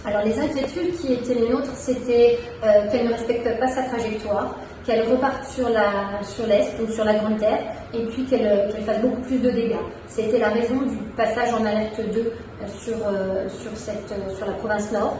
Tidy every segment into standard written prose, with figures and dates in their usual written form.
Alors les inquiétudes qui étaient les nôtres, c'était qu'elle ne respecte pas sa trajectoire, qu'elle reparte sur l'est, donc sur la Grande Terre, et puis qu'elle fasse beaucoup plus de dégâts. C'était la raison du passage en alerte 2 sur la province Nord.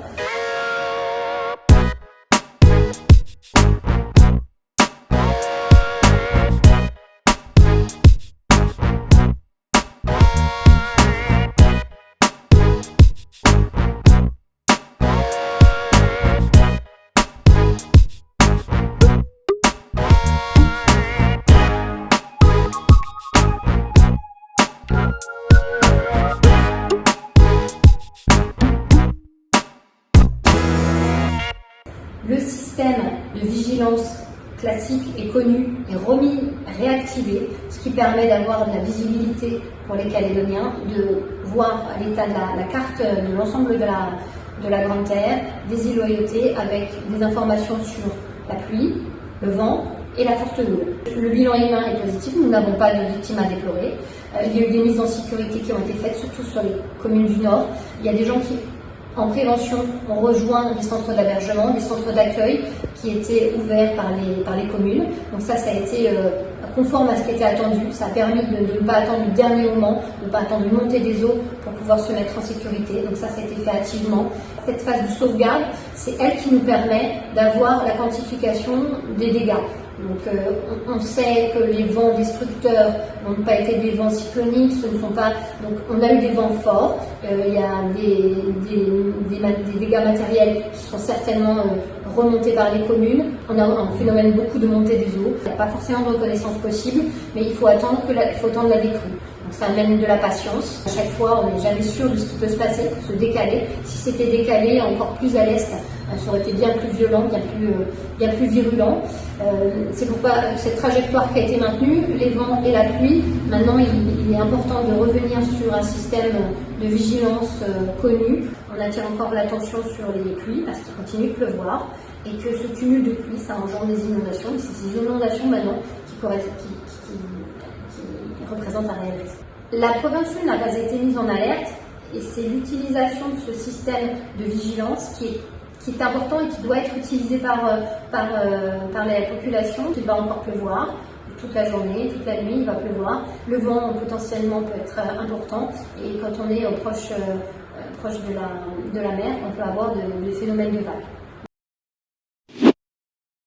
Le système de vigilance classique est connu, est réactivé, ce qui permet d'avoir de la visibilité pour les Calédoniens, de voir l'état de la carte de l'ensemble de la Grande Terre, des îles Loyauté, avec des informations sur la pluie, le vent et la forte houle. Le bilan humain est positif, nous n'avons pas de victimes à déplorer. Il y a eu des mises en sécurité qui ont été faites, surtout sur les communes du Nord. Il y a des gens qui, en prévention, ont rejoint des centres d'hébergement, des centres d'accueil qui étaient ouverts par les communes. Donc ça a été conforme à ce qui était attendu. Ça a permis de ne pas attendre le dernier moment, de ne pas attendre une montée des eaux pour pouvoir se mettre en sécurité. Donc ça a été fait activement. Cette phase de sauvegarde, c'est elle qui nous permet d'avoir la quantification des dégâts. Donc on sait que les vents destructeurs n'ont pas été des vents cycloniques, ce ne sont pas. Donc on a eu des vents forts, il y a des dégâts matériels qui sont certainement remontés par les communes. On a un phénomène beaucoup de montée des eaux. Il n'y a pas forcément de reconnaissance possible, mais il faut attendre la décrue. Donc ça amène de la patience. À chaque fois, on n'est jamais sûr de ce qui peut se passer, se décaler. Si c'était décalé encore plus à l'est, ça aurait été bien plus violent, bien plus virulent. C'est pourquoi cette trajectoire qui a été maintenue, les vents et la pluie, maintenant il est important de revenir sur un système de vigilance connu. On attire encore l'attention sur les pluies parce qu'il continue de pleuvoir et que ce cumul de pluie, ça engendre des inondations. Et c'est ces inondations maintenant qui représentent un réel risque. La province Sud n'a pas été mise en alerte et c'est l'utilisation de ce système de vigilance qui est important et qui doit être utilisé par la population. Il va encore pleuvoir toute la journée, toute la nuit, il va pleuvoir. Le vent potentiellement peut être important et quand on est proche de la mer, on peut avoir des phénomènes de vagues.